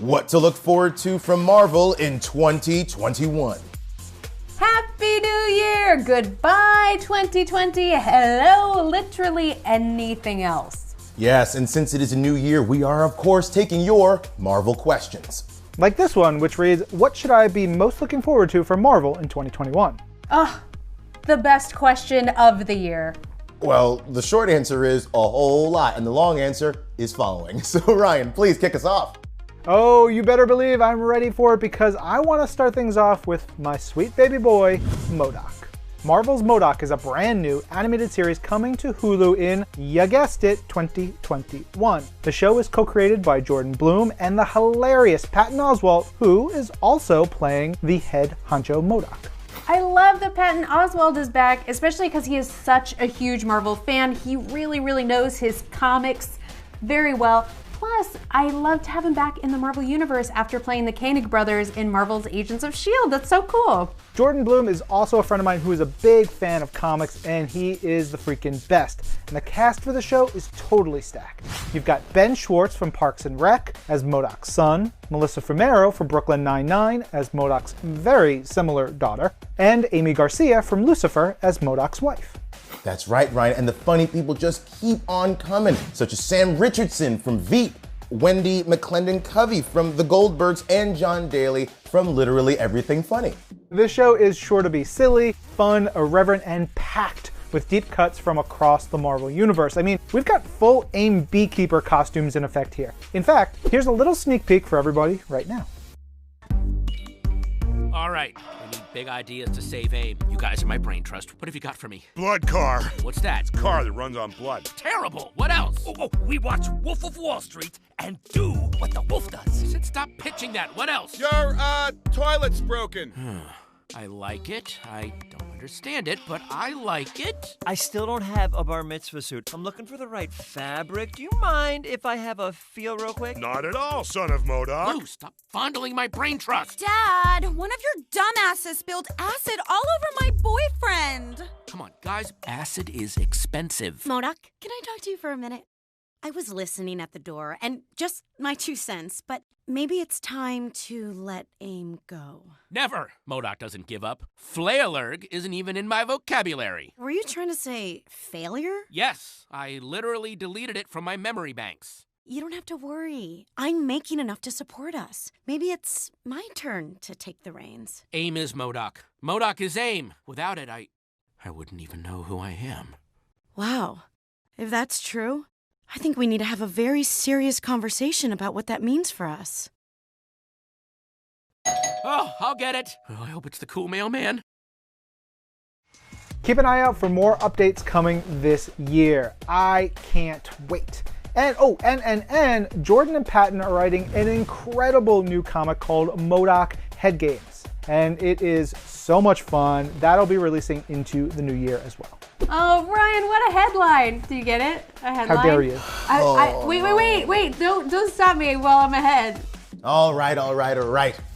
What to look forward to from Marvel in 2021. Happy New Year! Goodbye 2020. Hello, literally anything else. Yes, and since it is a new year, we are of course taking your Marvel questions. Like this one, which reads, what should I be most looking forward to from Marvel in 2021? The best question of the year. Well, the short answer is a whole lot, and the long answer is following. So Ryan, please kick us off. Oh, you better believe I'm ready for it because I want to start things off with my sweet baby boy, MODOK. Marvel's MODOK is a brand new animated series coming to Hulu in, you guessed it, 2021. The show is co-created by Jordan Blum and the hilarious Patton Oswalt, who is also playing the head honcho MODOK. I love that Patton Oswalt is back, especially because he is such a huge Marvel fan. He really knows his comics very well. Plus, I love to have him back in the Marvel Universe after playing the Koenig brothers in Marvel's Agents of S.H.I.E.L.D. That's so cool. Jordan Blum is also a friend of mine who is a big fan of comics, and he is the freaking best. And the cast for the show is totally stacked. You've got Ben Schwartz from Parks and Rec as MODOK's son, Melissa Fumero from Brooklyn Nine-Nine as MODOK's very similar daughter, and Amy Garcia from Lucifer as MODOK's wife. That's right, Ryan, and the funny people just keep on coming, such as Sam Richardson from Veep, Wendy McClendon-Covey from The Goldbergs, and John Daly from Literally Everything Funny. This show is sure to be silly, fun, irreverent, and packed with deep cuts from across the Marvel Universe. I mean, we've got full AIM Beekeeper costumes in effect here. In fact, here's a little sneak peek for everybody right now. All right, we need big ideas to save AIM. You guys are my brain trust. What have you got for me? Blood car. What's that? Car that runs on blood. Terrible. What else? We watch Wolf of Wall Street and do what the wolf does. I said stop pitching that. What else? Your, toilet's broken. I like it. I don't understand it, but I like it. I still don't have a bar mitzvah suit. I'm looking for the right fabric. Do you mind if I have a feel real quick? Not at all, son of MODOK. Lou, stop fondling my brain trust. Dad, one of your dumbasses spilled acid all over my boyfriend. Come on, guys. Acid is expensive. MODOK, can I talk to you for a minute? I was listening at the door, and just my 2 cents, but maybe it's time to let AIM go. Never. MODOK doesn't give up. Flailurg isn't even in my vocabulary. Were you trying to say failure? Yes, I literally deleted it from my memory banks. You don't have to worry. I'm making enough to support us. Maybe it's my turn to take the reins. AIM is MODOK. MODOK is AIM. Without it, I wouldn't even know who I am. Wow. If that's true, I think we need to have a very serious conversation about what that means for us. Oh, I'll get it. Oh, I hope it's the cool mailman. Keep an eye out for more updates coming this year. I can't wait. And Jordan and Patton are writing an incredible new comic called MODOK Head Games. And it is so much fun. That'll be releasing into the new year as well. Oh, Ryan, what a headline. Do you get it? A headline? How dare you? Wait. Don't stop me while I'm ahead. All right.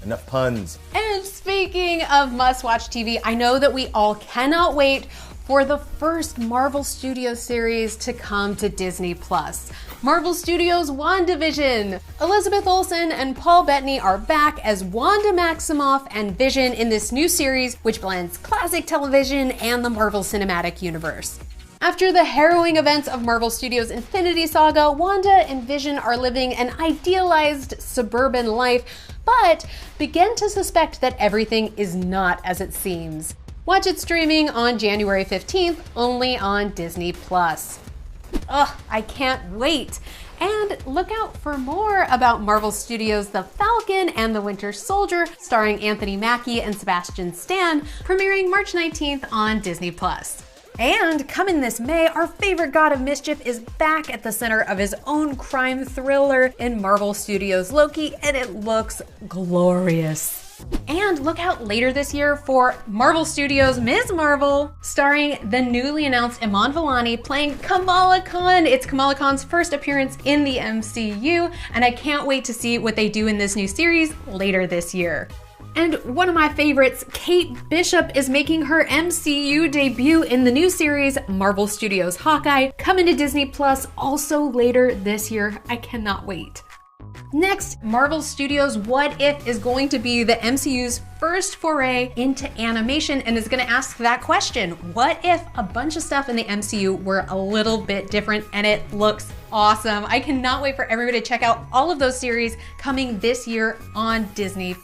Enough puns. And speaking of must-watch TV, I know that we all cannot wait for the first Marvel Studios series to come to Disney+. Marvel Studios WandaVision. Elizabeth Olsen and Paul Bettany are back as Wanda Maximoff and Vision in this new series, which blends classic television and the Marvel Cinematic Universe. After the harrowing events of Marvel Studios' Infinity Saga, Wanda and Vision are living an idealized suburban life, but begin to suspect that everything is not as it seems. Watch it streaming on January 15th, only on Disney+. Ugh, I can't wait. And look out for more about Marvel Studios' The Falcon and the Winter Soldier, starring Anthony Mackie and Sebastian Stan, premiering March 19th on Disney+. And coming this May, our favorite god of mischief is back at the center of his own crime thriller in Marvel Studios' Loki, and it looks glorious. And look out later this year for Marvel Studios' Ms. Marvel, starring the newly announced Iman Vellani playing Kamala Khan. It's Kamala Khan's first appearance in the MCU, and I can't wait to see what they do in this new series later this year. And one of my favorites, Kate Bishop, is making her MCU debut in the new series Marvel Studios Hawkeye, coming to Disney Plus also later this year. I cannot wait. Next, Marvel Studios' What If is going to be the MCU's first foray into animation and is going to ask that question. What if a bunch of stuff in the MCU were a little bit different? And it looks awesome. I cannot wait for everybody to check out all of those series coming this year on Disney+.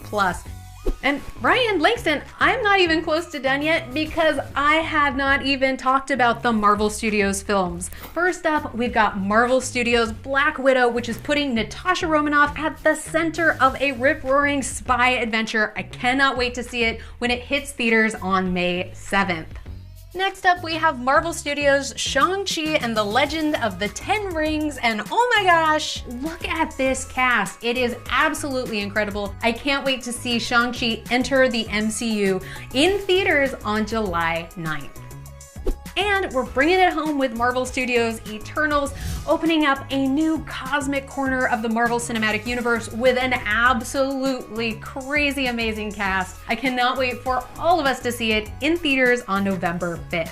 And Ryan Langston, I'm not even close to done yet because I have not even talked about the Marvel Studios films. First up, we've got Marvel Studios' Black Widow, which is putting Natasha Romanoff at the center of a rip-roaring spy adventure. I cannot wait to see it when it hits theaters on May 7th. Next up, we have Marvel Studios' Shang-Chi and the Legend of the Ten Rings, and oh my gosh, look at this cast. It is absolutely incredible. I can't wait to see Shang-Chi enter the MCU in theaters on July 9th. And we're bringing it home with Marvel Studios' Eternals, opening up a new cosmic corner of the Marvel Cinematic Universe with an absolutely crazy amazing cast. I cannot wait for all of us to see it in theaters on November 5th.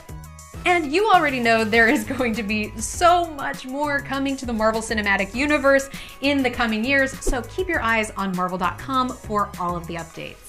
And you already know there is going to be so much more coming to the Marvel Cinematic Universe in the coming years, so keep your eyes on Marvel.com for all of the updates.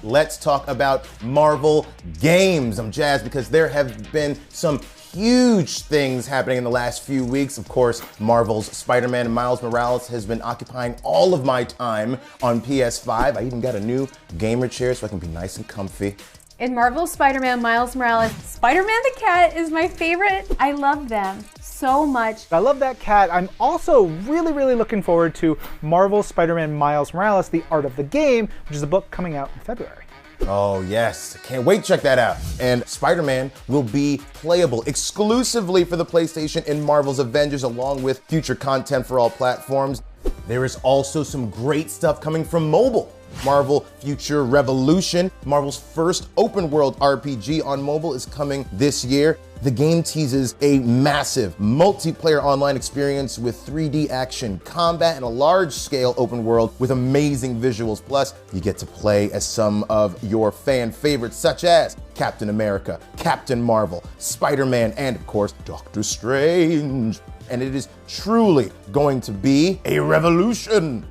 Let's talk about Marvel games. I'm jazzed because there have been some huge things happening in the last few weeks. Of course, Marvel's Spider-Man and Miles Morales has been occupying all of my time on PS5. I even got a new gamer chair so I can be nice and comfy. In Marvel's Spider-Man Miles Morales, Spider-Man the cat is my favorite. I love them so much. I love that cat. I'm also really looking forward to Marvel's Spider-Man Miles Morales, The Art of the Game, which is a book coming out in February. Oh yes, can't wait to check that out. And Spider-Man will be playable exclusively for the PlayStation in Marvel's Avengers, along with future content for all platforms. There is also some great stuff coming from mobile. Marvel Future Revolution, Marvel's first open world RPG on mobile, is coming this year. The game teases a massive multiplayer online experience with 3D action, combat, and a large-scale open world with amazing visuals. Plus, you get to play as some of your fan favorites, such as Captain America, Captain Marvel, Spider-Man, and of course, Doctor Strange. And it is truly going to be a revolution.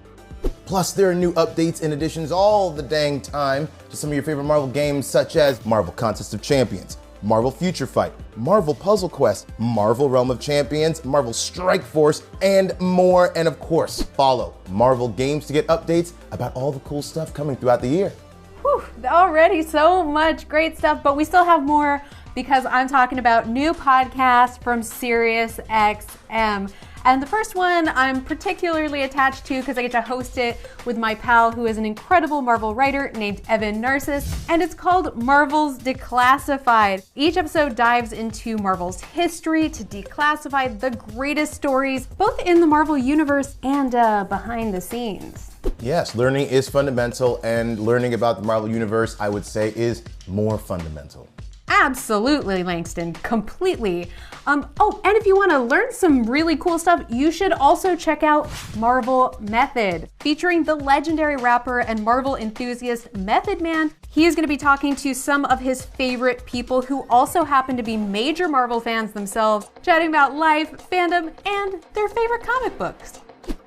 Plus, there are new updates and additions all the dang time to some of your favorite Marvel games, such as Marvel Contest of Champions, Marvel Future Fight, Marvel Puzzle Quest, Marvel Realm of Champions, Marvel Strike Force, and more. And of course, follow Marvel Games to get updates about all the cool stuff coming throughout the year. Whew, already so much great stuff, but we still have more because I'm talking about new podcasts from SiriusXM. And the first one I'm particularly attached to because I get to host it with my pal who is an incredible Marvel writer named Evan Narcisse, and it's called Marvel's Declassified. Each episode dives into Marvel's history to declassify the greatest stories, both in the Marvel universe and behind the scenes. Yes, learning is fundamental, and learning about the Marvel Universe, I would say, is more fundamental. Absolutely, Langston, completely. Oh, and if you want to learn some really cool stuff, you should also check out Marvel Method, featuring the legendary rapper and Marvel enthusiast Method Man. He is going to be talking to some of his favorite people who also happen to be major Marvel fans themselves, chatting about life, fandom, and their favorite comic books.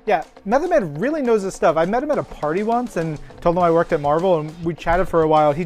Yeah, Method Man really knows his stuff. I met him at a party once and told him I worked at Marvel, and we chatted for a while. He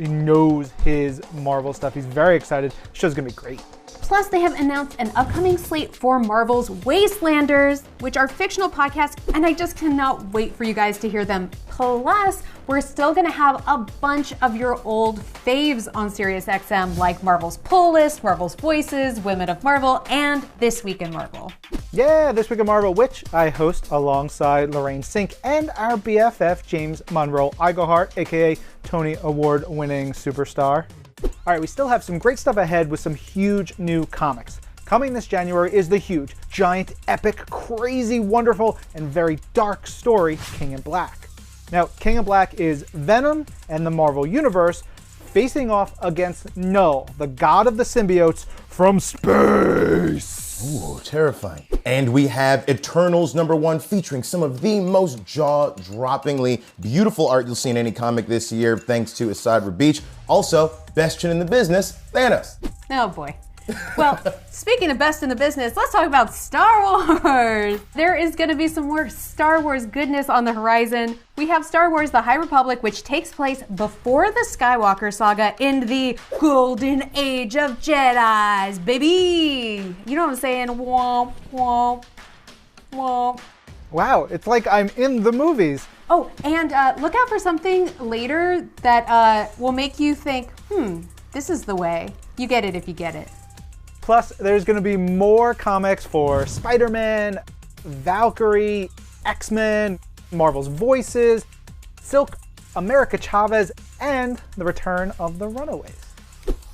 knows his Marvel stuff. He's very excited. The show's gonna be great. Plus, they have announced an upcoming slate for Marvel's Wastelanders, which are fictional podcasts, and I just cannot wait for you guys to hear them. Plus, we're still gonna have a bunch of your old faves on SiriusXM, like Marvel's Pull List, Marvel's Voices, Women of Marvel, and This Week in Marvel. Yeah, This Week in Marvel, which I host alongside Lorraine Sink and our BFF, James Monroe Igohart, aka Tony Award-winning superstar. All right, we still have some great stuff ahead with some huge new comics. Coming this January is the huge, giant, epic, crazy, wonderful, and very dark story, King in Black. Now, King in Black is Venom and the Marvel Universe facing off against Null, the god of the symbiotes from space. Ooh, terrifying. And we have Eternals #1 featuring some of the most jaw-droppingly beautiful art you'll see in any comic this year, thanks to Asad Rabeach. Also, best chin in the business, Thanos. Oh boy. Well, speaking of best in the business, let's talk about Star Wars. There is going to be some more Star Wars goodness on the horizon. We have Star Wars: The High Republic, which takes place before the Skywalker saga in the golden age of Jedis, baby. You know what I'm saying? Womp, womp, womp. Wow, it's like I'm in the movies. Oh, and look out for something later that will make you think, this is the way. You get it if you get it. Plus, there's going to be more comics for Spider-Man, Valkyrie, X-Men, Marvel's Voices, Silk, America Chavez, and the return of the Runaways.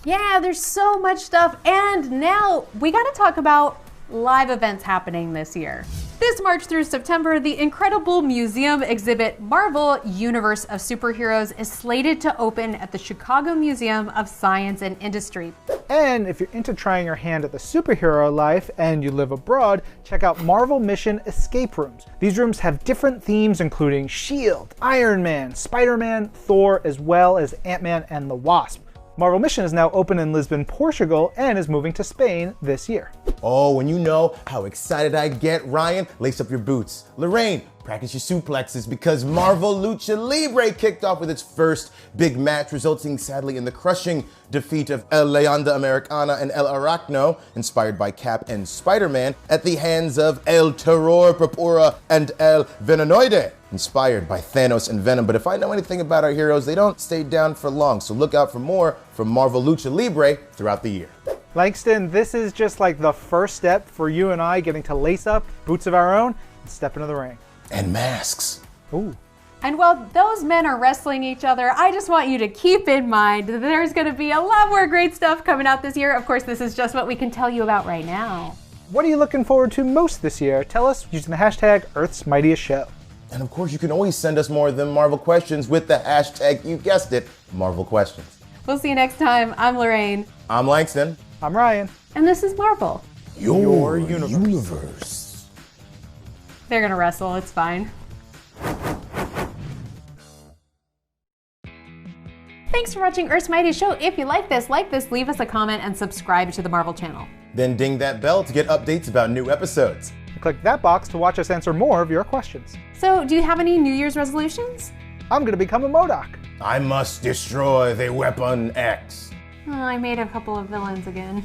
Yeah, there's so much stuff. And now we got to talk about live events happening this year. This March through September, the incredible museum exhibit Marvel Universe of Superheroes is slated to open at the Chicago Museum of Science and Industry. And if you're into trying your hand at the superhero life and you live abroad, check out Marvel Mission Escape Rooms. These rooms have different themes including S.H.I.E.L.D., Iron Man, Spider-Man, Thor, as well as Ant-Man and the Wasp. Marvel Mission is now open in Lisbon, Portugal, and is moving to Spain this year. Oh, and you know how excited I get, Ryan? Lace up your boots. Lorraine, practice your suplexes because Marvel Lucha Libre kicked off with its first big match, resulting sadly in the crushing defeat of El Leyenda Americana and El Aracno, inspired by Cap and Spider-Man, at the hands of El Terror Purpura and El Venenoide, inspired by Thanos and Venom. But if I know anything about our heroes, they don't stay down for long, so look out for more from Marvel Lucha Libre throughout the year. Langston, this is just like the first step for you and I getting to lace up boots of our own and step into the ring. And masks. Ooh. And while those men are wrestling each other, I just want you to keep in mind that there's going to be a lot more great stuff coming out this year. Of course, this is just what we can tell you about right now. What are you looking forward to most this year? Tell us using the hashtag Earth's Mightiest Show. And of course, you can always send us more of them Marvel questions with the hashtag, you guessed it, Marvel Questions. We'll see you next time. I'm Lorraine. I'm Langston. I'm Ryan. And this is Marvel. Your universe. They're going to wrestle. It's fine. Thanks for watching Earth's Mightiest Show. If you like this, leave us a comment and subscribe to the Marvel channel. Then ding that bell to get updates about new episodes. Click that box to watch us answer more of your questions. So, do you have any New Year's resolutions? I'm gonna become a MODOK. I must destroy the Weapon X. Oh, I made a couple of villains again.